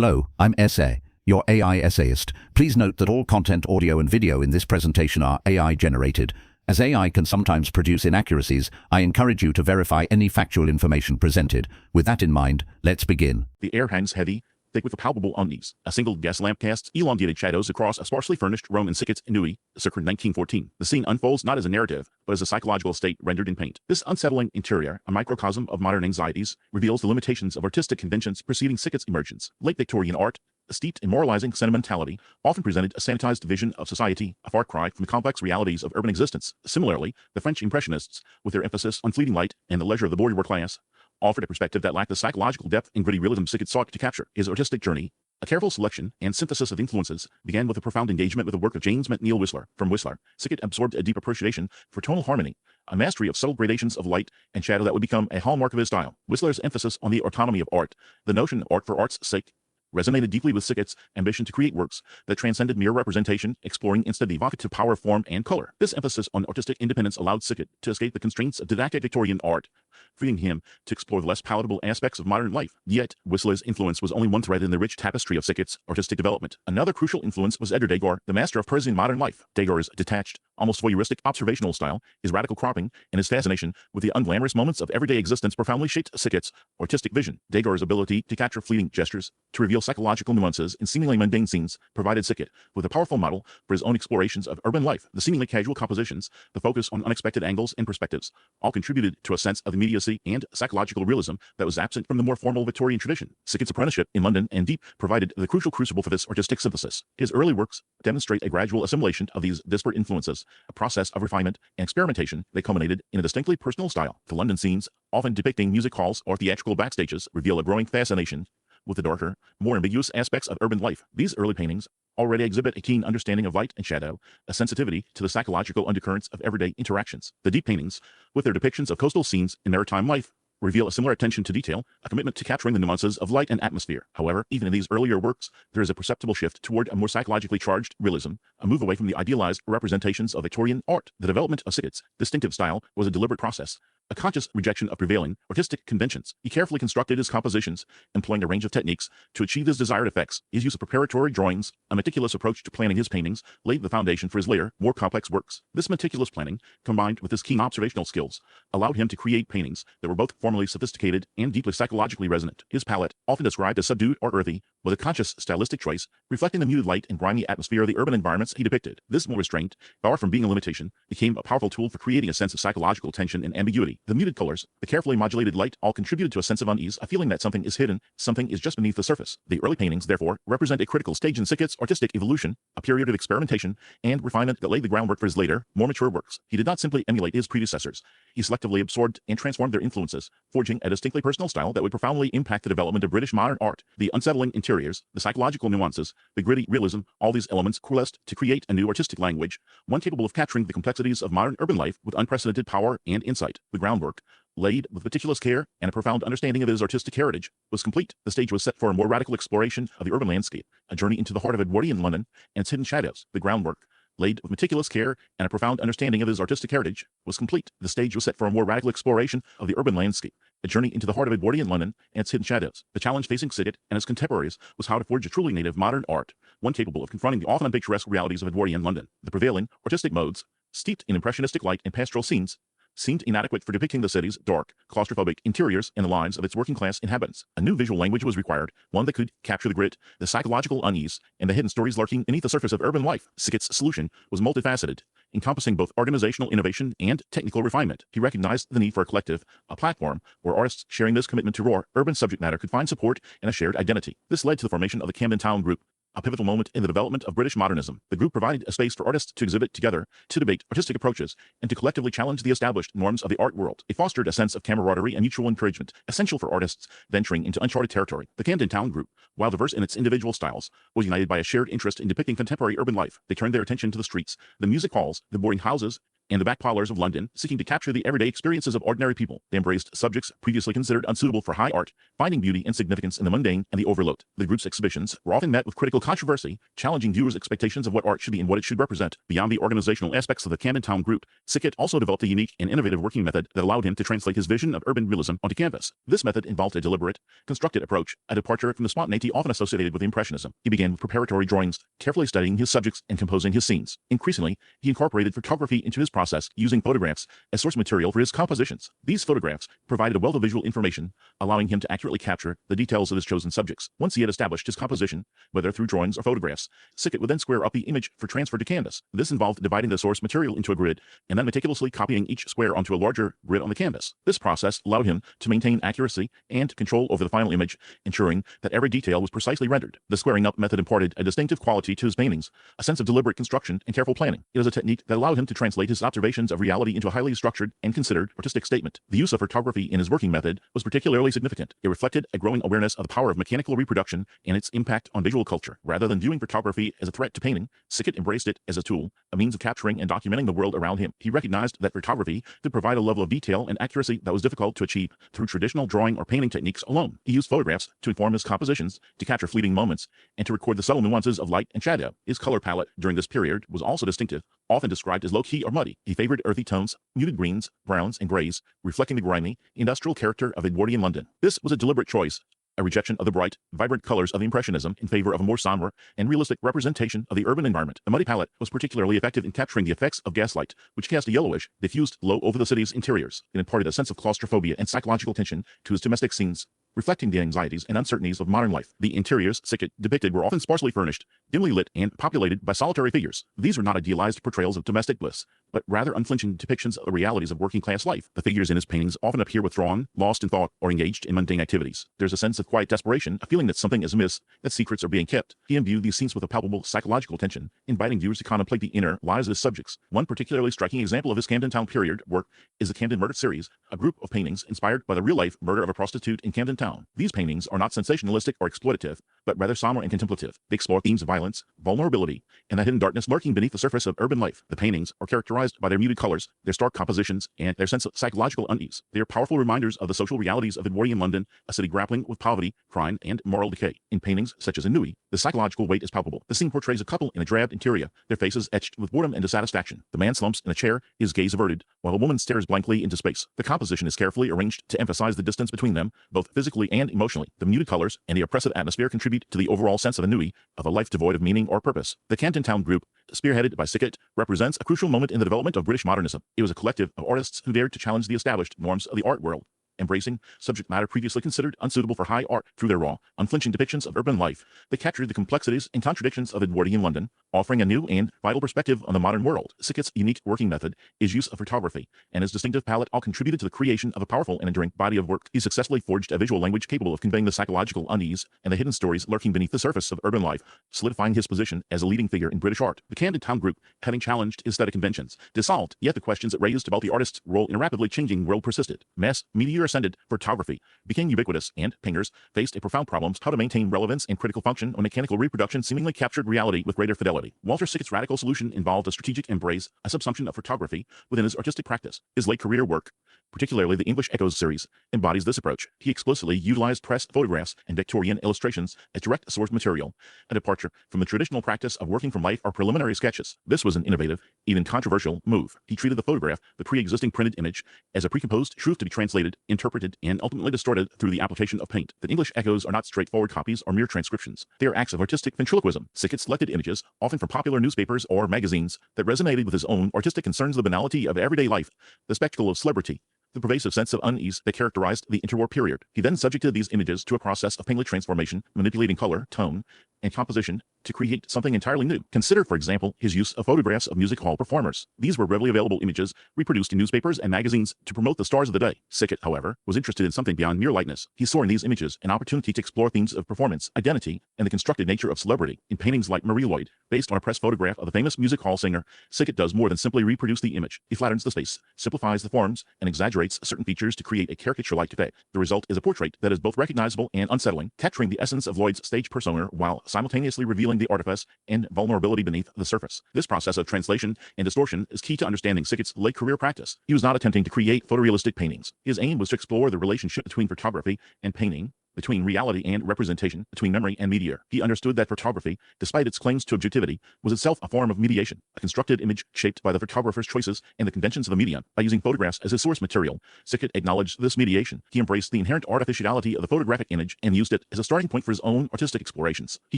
Hello, I'm Essay, your AI essayist. Please note that all content, audio and video in this presentation are AI generated. As AI can sometimes produce inaccuracies, I encourage you to verify any factual information presented. With that in mind, let's begin. The air hangs heavy, thick with a palpable unease. A single gas lamp casts elongated shadows across a sparsely furnished room in Sickert, Sickert 1914. The scene unfolds not as a narrative, but as a psychological state rendered in paint. This unsettling interior, a microcosm of modern anxieties, reveals the limitations of artistic conventions preceding Sickert's emergence. Late Victorian art, steeped in moralizing sentimentality, often presented a sanitized vision of society, a far cry from the complex realities of urban existence. Similarly, the French Impressionists, with their emphasis on fleeting light and the leisure of the bourgeois class, offered a perspective that lacked the psychological depth and gritty realism Sickert sought to capture. His artistic journey, a careful selection and synthesis of influences, began with a profound engagement with the work of James McNeill Whistler. From Whistler, Sickert absorbed a deep appreciation for tonal harmony, a mastery of subtle gradations of light and shadow that would become a hallmark of his style. Whistler's emphasis on the autonomy of art, the notion of art for art's sake, resonated deeply with Sickert's ambition to create works that transcended mere representation, exploring instead the evocative power of form and color. This emphasis on artistic independence allowed Sickert to escape the constraints of didactic Victorian art, freeing him to explore the less palatable aspects of modern life. Yet, Whistler's influence was only one thread in the rich tapestry of Sickert's artistic development. Another crucial influence was Edward Degas, the master of Parisian modern life. Degas' detached, almost voyeuristic observational style, his radical cropping, and his fascination with the unglamorous moments of everyday existence profoundly shaped Sickert's artistic vision. Degas' ability to capture fleeting gestures, to reveal psychological nuances in seemingly mundane scenes, provided Sickert with a powerful model for his own explorations of urban life. The seemingly casual compositions, the focus on unexpected angles and perspectives, all contributed to a sense of immediacy and psychological realism that was absent from the more formal Victorian tradition. Sickert's apprenticeship in London and Deep provided the crucial crucible for this artistic synthesis. His early works demonstrate a gradual assimilation of these disparate influences, a process of refinement and experimentation that culminated in a distinctly personal style. The London scenes, often depicting music halls or theatrical backstages, reveal a growing fascination with the darker, more ambiguous aspects of urban life. These early paintings already exhibit a keen understanding of light and shadow, a sensitivity to the psychological undercurrents of everyday interactions. The Deep paintings, with their depictions of coastal scenes and maritime life, reveal a similar attention to detail, a commitment to capturing the nuances of light and atmosphere. However, even in these earlier works, there is a perceptible shift toward a more psychologically charged realism, a move away from the idealized representations of Victorian art. The development of Sickert's distinctive style was a deliberate process, a conscious rejection of prevailing artistic conventions. He carefully constructed his compositions, employing a range of techniques to achieve his desired effects. His use of preparatory drawings, a meticulous approach to planning his paintings, laid the foundation for his later, more complex works. This meticulous planning, combined with his keen observational skills, allowed him to create paintings that were both formally sophisticated and deeply psychologically resonant. His palette, often described as subdued or earthy, was a conscious stylistic choice, reflecting the muted light and grimy atmosphere of the urban environments he depicted. This more restraint, far from being a limitation, became a powerful tool for creating a sense of psychological tension and ambiguity. The muted colors, the carefully modulated light, all contributed to a sense of unease, a feeling that something is hidden, something is just beneath the surface. The early paintings, therefore, represent a critical stage in Sickert's artistic evolution, a period of experimentation and refinement that laid the groundwork for his later, more mature works. He did not simply emulate his predecessors. He selectively absorbed and transformed their influences, forging a distinctly personal style that would profoundly impact the development of British modern art. The unsettling interiors, the psychological nuances, the gritty realism, all these elements coalesced to create a new artistic language, one capable of capturing the complexities of modern urban life with unprecedented power and insight. The groundwork, laid with meticulous care and a profound understanding of his artistic heritage, was complete. The stage was set for a more radical exploration of the urban landscape, a journey into the heart of Edwardian London and its hidden shadows. The groundwork, laid with meticulous care and a profound understanding of his artistic heritage, was complete. The stage was set for a more radical exploration of the urban landscape, a journey into the heart of Edwardian London and its hidden shadows. The challenge facing Sickert and his contemporaries was how to forge a truly native modern art, one capable of confronting the often unpicturesque realities of Edwardian London. The prevailing artistic modes, steeped in impressionistic light and pastoral scenes, seemed inadequate for depicting the city's dark, claustrophobic interiors and the lives of its working-class inhabitants. A new visual language was required, one that could capture the grit, the psychological unease, and the hidden stories lurking beneath the surface of urban life. Sickert's solution was multifaceted, encompassing both organizational innovation and technical refinement. He recognized the need for a collective, a platform, where artists sharing this commitment to raw, urban subject matter could find support and a shared identity. This led to the formation of the Camden Town Group, a pivotal moment in the development of British modernism. The group provided a space for artists to exhibit together, to debate artistic approaches, and to collectively challenge the established norms of the art world. It fostered a sense of camaraderie and mutual encouragement, essential for artists venturing into uncharted territory. The Camden Town Group, while diverse in its individual styles, was united by a shared interest in depicting contemporary urban life. They turned their attention to the streets, the music halls, the boarding houses, and the back parlors of London, seeking to capture the everyday experiences of ordinary people. They embraced subjects previously considered unsuitable for high art, finding beauty and significance in the mundane and the overlooked. The group's exhibitions were often met with critical controversy, challenging viewers' expectations of what art should be and what it should represent. Beyond the organizational aspects of the Camden Town Group, Sickert also developed a unique and innovative working method that allowed him to translate his vision of urban realism onto canvas. This method involved a deliberate, constructed approach, a departure from the spontaneity often associated with Impressionism. He began with preparatory drawings, carefully studying his subjects and composing his scenes. Increasingly, he incorporated photography into his process, using photographs as source material for his compositions. These photographs provided a wealth of visual information, allowing him to accurately capture the details of his chosen subjects. Once he had established his composition, whether through drawings or photographs, Sickert would then square up the image for transfer to canvas. This involved dividing the source material into a grid and then meticulously copying each square onto a larger grid on the canvas. This process allowed him to maintain accuracy and control over the final image, ensuring that every detail was precisely rendered. The squaring up method imparted a distinctive quality to his paintings, a sense of deliberate construction and careful planning. It was a technique that allowed him to translate his observations of reality into a highly structured and considered artistic statement. The use of photography in his working method was particularly significant. It reflected a growing awareness of the power of mechanical reproduction and its impact on visual culture. Rather than viewing photography as a threat to painting, Sickert embraced it as a tool, a means of capturing and documenting the world around him. He recognized that photography could provide a level of detail and accuracy that was difficult to achieve through traditional drawing or painting techniques alone. He used photographs to inform his compositions, to capture fleeting moments, and to record the subtle nuances of light and shadow. His color palette during this period was also distinctive, often described as low-key or muddy. He favored earthy tones, muted greens, browns, and grays, reflecting the grimy, industrial character of Edwardian London. This was a deliberate choice, a rejection of the bright, vibrant colors of Impressionism in favor of a more somber and realistic representation of the urban environment. The muddy palette was particularly effective in capturing the effects of gaslight, which cast a yellowish, diffused glow over the city's interiors. It imparted a sense of claustrophobia and psychological tension to his domestic scenes, reflecting the anxieties and uncertainties of modern life. The interiors Sickert depicted were often sparsely furnished, dimly lit, and populated by solitary figures. These were not idealized portrayals of domestic bliss, but rather unflinching depictions of the realities of working-class life. The figures in his paintings often appear withdrawn, lost in thought, or engaged in mundane activities. There's a sense of quiet desperation, a feeling that something is amiss, that secrets are being kept. He imbued these scenes with a palpable psychological tension, inviting viewers to contemplate the inner lives of his subjects. One particularly striking example of his Camden Town period work is the Camden Murder series, a group of paintings inspired by the real-life murder of a prostitute in Camden Town. These paintings are not sensationalistic or exploitative, but rather somber and contemplative. They explore themes of violence, vulnerability, and the hidden darkness lurking beneath the surface of urban life. The paintings are characterized by their muted colors, their stark compositions, and their sense of psychological unease. They are powerful reminders of the social realities of Edwardian London, a city grappling with poverty, crime, and moral decay. In paintings such as Inui, the psychological weight is palpable. The scene portrays a couple in a drab interior, their faces etched with boredom and dissatisfaction. The man slumps in a chair, his gaze averted, while a woman stares blankly into space. The composition is carefully arranged to emphasize the distance between them, both physically and emotionally. The muted colors and the oppressive atmosphere contribute to the overall sense of Inui, of a life devoid of meaning or purpose. The Camden Town Group, spearheaded by Sickert, represents a crucial moment in the development of British modernism. It was a collective of artists who dared to challenge the established norms of the art world, embracing subject matter previously considered unsuitable for high art through their raw, unflinching depictions of urban life. They captured the complexities and contradictions of Edwardian London, offering a new and vital perspective on the modern world. Sickert's unique working method, his use of photography, and his distinctive palette all contributed to the creation of a powerful and enduring body of work. He successfully forged a visual language capable of conveying the psychological unease and the hidden stories lurking beneath the surface of urban life, solidifying his position as a leading figure in British art. The Camden Town Group, having challenged aesthetic conventions, dissolved, yet the questions it raised about the artist's role in a rapidly changing world persisted. Mass media ascended, photography became ubiquitous, and painters faced a profound problem: how to maintain relevance and critical function when mechanical reproduction seemingly captured reality with greater fidelity. Walter Sickert's radical solution involved a strategic embrace, a subsumption of photography within his artistic practice. His late career work, particularly the English Echoes series, embodies this approach. He explicitly utilized press photographs and Victorian illustrations as direct source material, a departure from the traditional practice of working from life or preliminary sketches. This was an innovative, even controversial move. He treated the photograph, the pre-existing printed image, as a precomposed truth to be translated, interpreted, and ultimately distorted through the application of paint. The English Echoes are not straightforward copies or mere transcriptions. They are acts of artistic ventriloquism. Sickert selected images, often from popular newspapers or magazines, that resonated with his own artistic concerns: the banality of everyday life, the spectacle of celebrity, the pervasive sense of unease that characterized the interwar period. He then subjected these images to a process of painterly transformation, manipulating color, tone, and composition to create something entirely new. Consider, for example, his use of photographs of music hall performers. These were readily available images reproduced in newspapers and magazines to promote the stars of the day. Sickert, however, was interested in something beyond mere likeness. He saw in these images an opportunity to explore themes of performance, identity, and the constructed nature of celebrity. In paintings like Marie Lloyd, based on a press photograph of the famous music hall singer, Sickert does more than simply reproduce the image. He flattens the space, simplifies the forms, and exaggerates certain features to create a caricature-like effect. The result is a portrait that is both recognizable and unsettling, capturing the essence of Lloyd's stage persona while simultaneously revealing find the artifice and vulnerability beneath the surface. This process of translation and distortion is key to understanding Sickert's late career practice. He was not attempting to create photorealistic paintings. His aim was to explore the relationship between photography and painting, between reality and representation, between memory and media. He understood that photography, despite its claims to objectivity, was itself a form of mediation, a constructed image shaped by the photographer's choices and the conventions of the medium. By using photographs as his source material, Sickert acknowledged this mediation. He embraced the inherent artificiality of the photographic image and used it as a starting point for his own artistic explorations. He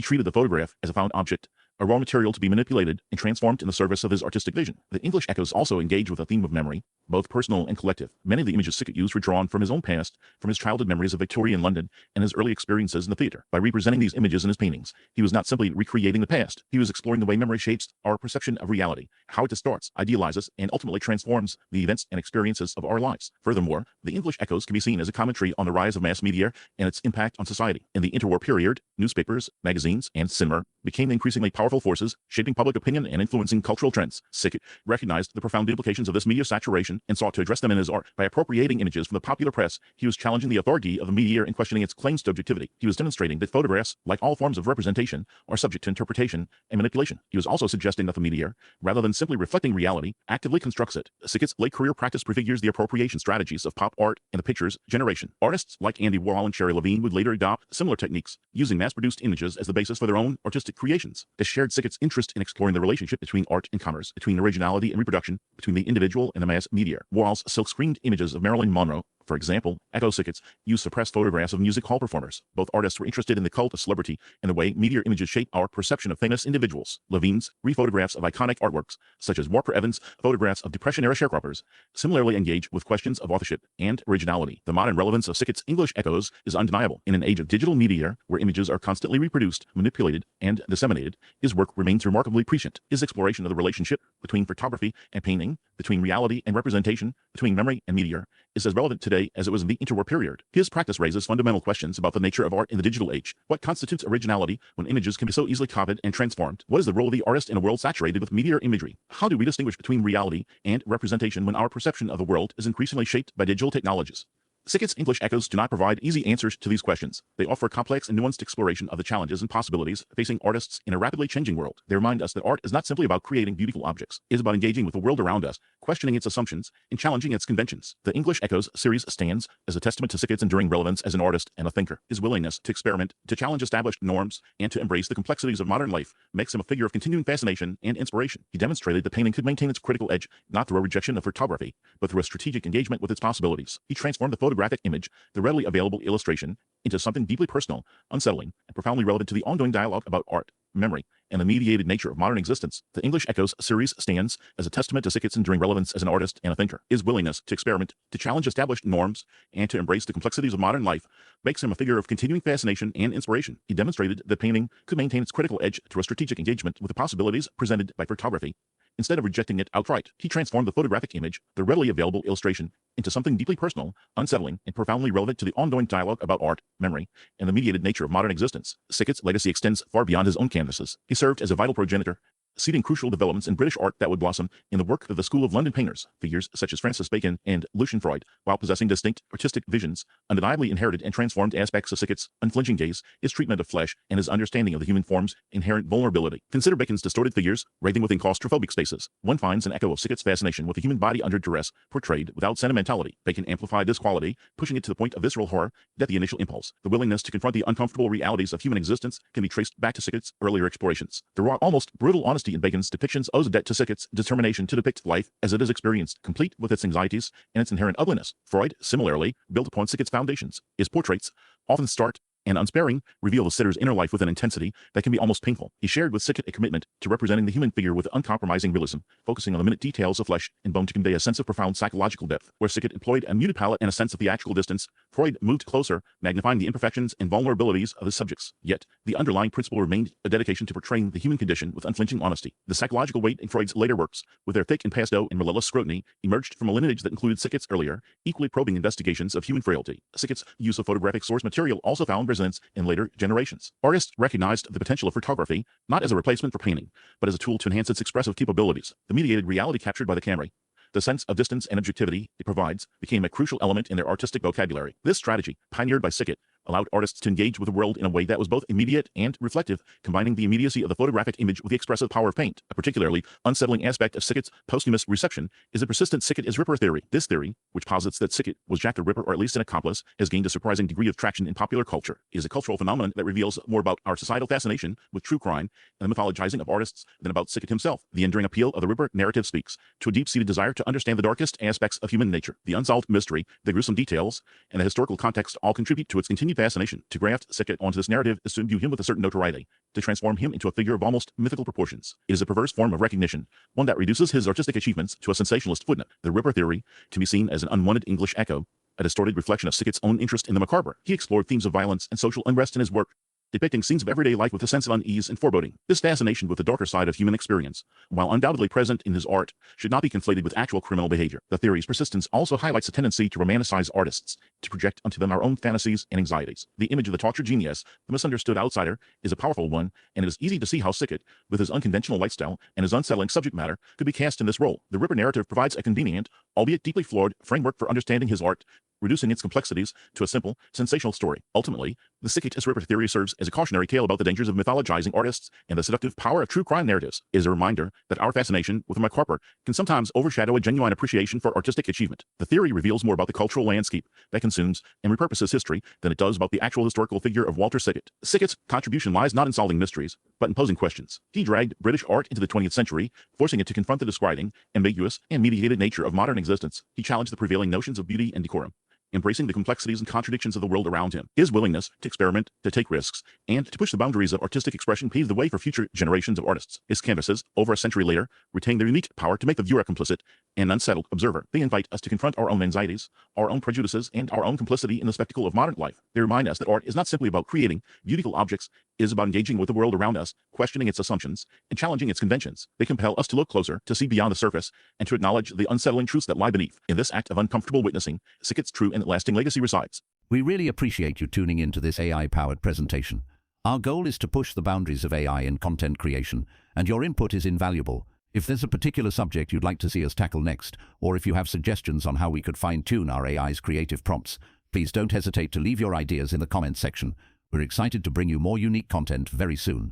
treated the photograph as a found object, a raw material to be manipulated and transformed in the service of his artistic vision. The English echoes also engage with a theme of memory, both personal and collective. Many of the images Sickert used were drawn from his own past, from his childhood memories of Victorian London and his early experiences in the theater. By representing these images in his paintings, he was not simply recreating the past. He was exploring the way memory shapes our perception of reality, how it distorts, idealizes, and ultimately transforms the events and experiences of our lives. Furthermore, the English echoes can be seen as a commentary on the rise of mass media and its impact on society. In the interwar period, newspapers, magazines, and cinema became increasingly powerful forces, shaping public opinion and influencing cultural trends. Sickert recognized the profound implications of this media saturation and sought to address them in his art. By appropriating images from the popular press, he was challenging the authority of the media and questioning its claims to objectivity. He was demonstrating that photographs, like all forms of representation, are subject to interpretation and manipulation. He was also suggesting that the media, rather than simply reflecting reality, actively constructs it. Sickert's late career practice prefigures the appropriation strategies of pop art and the pictures generation. Artists like Andy Warhol and Sherry Levine would later adopt similar techniques, using mass-produced images as the basis for their own artistic creations. This shared Sickert's interest in exploring the relationship between art and commerce, between originality and reproduction, between the individual and the mass media. Warhol's silk-screened images of Marilyn Monroe, for example, echo Sickert's use suppressed photographs of music hall performers. Both artists were interested in the cult of celebrity and the way media images shape our perception of famous individuals. Levine's rephotographs of iconic artworks, such as Walker Evans' photographs of Depression-era sharecroppers, similarly engage with questions of authorship and originality. The modern relevance of Sickert's English echoes is undeniable. In an age of digital media, where images are constantly reproduced, manipulated, and disseminated, his work remains remarkably prescient. His exploration of the relationship between photography and painting, between reality and representation, between memory and media, is as relevant today as it was in the interwar period. His practice raises fundamental questions about the nature of art in the digital age. What constitutes originality when images can be so easily copied and transformed? What is the role of the artist in a world saturated with media imagery? How do we distinguish between reality and representation when our perception of the world is increasingly shaped by digital technologies? Sickert's English echoes do not provide easy answers to these questions. They offer a complex and nuanced exploration of the challenges and possibilities facing artists in a rapidly changing world. They remind us that art is not simply about creating beautiful objects. It is about engaging with the world around us, questioning its assumptions, and challenging its conventions. The English Echoes series stands as a testament to Sickert's enduring relevance as an artist and a thinker. His willingness to experiment, to challenge established norms, and to embrace the complexities of modern life makes him a figure of continuing fascination and inspiration. He demonstrated that painting could maintain its critical edge not through a rejection of photography, but through a strategic engagement with its possibilities. He transformed the photographic image, the readily available illustration, into something deeply personal, unsettling, and profoundly relevant to the ongoing dialogue about art, memory, and the mediated nature of modern existence. The English Echoes series stands as a testament to Sickert's enduring relevance as an artist and a thinker. His willingness to experiment, to challenge established norms, and to embrace the complexities of modern life makes him a figure of continuing fascination and inspiration. He demonstrated that painting could maintain its critical edge through a strategic engagement with the possibilities presented by photography, instead of rejecting it outright. He transformed the photographic image, the readily available illustration, into something deeply personal, unsettling, and profoundly relevant to the ongoing dialogue about art, memory, and the mediated nature of modern existence. Sickert's legacy extends far beyond his own canvases. He served as a vital progenitor, seeding crucial developments in British art that would blossom in the work of the School of London painters. Figures such as Francis Bacon and Lucian Freud, while possessing distinct artistic visions, undeniably inherited and transformed aspects of Sickert's unflinching gaze, his treatment of flesh, and his understanding of the human form's inherent vulnerability. Consider Bacon's distorted figures, writhing within claustrophobic spaces. One finds an echo of Sickert's fascination with the human body under duress, portrayed without sentimentality. Bacon amplified this quality, pushing it to the point of visceral horror that the initial impulse, the willingness to confront the uncomfortable realities of human existence, can be traced back to Sickert's earlier explorations. The raw, almost brutal honesty in Bacon's depictions owes a debt to Sickert's determination to depict life as it is experienced, complete with its anxieties and its inherent ugliness. Freud, similarly, built upon Sickert's foundations. His portraits, often stark and unsparing, reveal the sitter's inner life with an intensity that can be almost painful. He shared with Sickert a commitment to representing the human figure with uncompromising realism, focusing on the minute details of flesh and bone to convey a sense of profound psychological depth. Where Sickert employed a muted palette and a sense of theatrical distance, Freud moved closer, magnifying the imperfections and vulnerabilities of his subjects. Yet, the underlying principle remained a dedication to portraying the human condition with unflinching honesty. The psychological weight in Freud's later works, with their thick impasto and relentless scrutiny, emerged from a lineage that included Sickert's earlier, equally probing investigations of human frailty. Sickert's use of photographic source material also found resonance in later generations. Artists recognized the potential of photography not as a replacement for painting, but as a tool to enhance its expressive capabilities. The mediated reality captured by the camera, the sense of distance and objectivity it provides, became a crucial element in their artistic vocabulary. This strategy, pioneered by Sickert, allowed artists to engage with the world in a way that was both immediate and reflective, combining the immediacy of the photographic image with the expressive power of paint. A particularly unsettling aspect of Sickert's posthumous reception is the persistent Sickert-as-Ripper theory. This theory, which posits that Sickert was Jack the Ripper or at least an accomplice, has gained a surprising degree of traction in popular culture. It is a cultural phenomenon that reveals more about our societal fascination with true crime and the mythologizing of artists than about Sickert himself. The enduring appeal of the Ripper narrative speaks to a deep-seated desire to understand the darkest aspects of human nature. The unsolved mystery, the gruesome details, and the historical context all contribute to its continued fascination. To graft Sickert onto this narrative is to imbue him with a certain notoriety, to transform him into a figure of almost mythical proportions. It is a perverse form of recognition, one that reduces his artistic achievements to a sensationalist footnote. The Ripper theory can be seen as an unwanted English echo, a distorted reflection of Sickert's own interest in the macabre. He explored themes of violence and social unrest in his work, depicting scenes of everyday life with a sense of unease and foreboding. This fascination with the darker side of human experience, while undoubtedly present in his art, should not be conflated with actual criminal behavior. The theory's persistence also highlights a tendency to romanticize artists, to project onto them our own fantasies and anxieties. The image of the tortured genius, the misunderstood outsider, is a powerful one, and it is easy to see how Sickert, with his unconventional lifestyle and his unsettling subject matter, could be cast in this role. The Ripper narrative provides a convenient, albeit deeply flawed, framework for understanding his art, reducing its complexities to a simple, sensational story. Ultimately, the Sickert-as-Ripper theory serves as a cautionary tale about the dangers of mythologizing artists and the seductive power of true crime narratives. It is a reminder that our fascination with the macabre can sometimes overshadow a genuine appreciation for artistic achievement. The theory reveals more about the cultural landscape that consumes and repurposes history than it does about the actual historical figure of Walter Sickert. Sickert's contribution lies not in solving mysteries, but in posing questions. He dragged British art into the 20th century, forcing it to confront the disquieting, ambiguous, and mediated nature of modern existence. He challenged the prevailing notions of beauty and decorum, embracing the complexities and contradictions of the world around him. His willingness to experiment, to take risks, and to push the boundaries of artistic expression paved the way for future generations of artists. His canvases, over a century later, retain their unique power to make the viewer a complicit and unsettled observer. They invite us to confront our own anxieties, our own prejudices, and our own complicity in the spectacle of modern life. They remind us that art is not simply about creating beautiful objects, it is about engaging with the world around us, questioning its assumptions, and challenging its conventions. They compel us to look closer, to see beyond the surface, and to acknowledge the unsettling truths that lie beneath. In this act of uncomfortable witnessing, Sickert's true and lasting legacy resides. We really appreciate you tuning into this AI-powered presentation. Our goal is to push the boundaries of AI in content creation, and your input is invaluable. If there's a particular subject you'd like to see us tackle next, or if you have suggestions on how we could fine-tune our AI's creative prompts, please don't hesitate to leave your ideas in the comments section. We're excited to bring you more unique content very soon.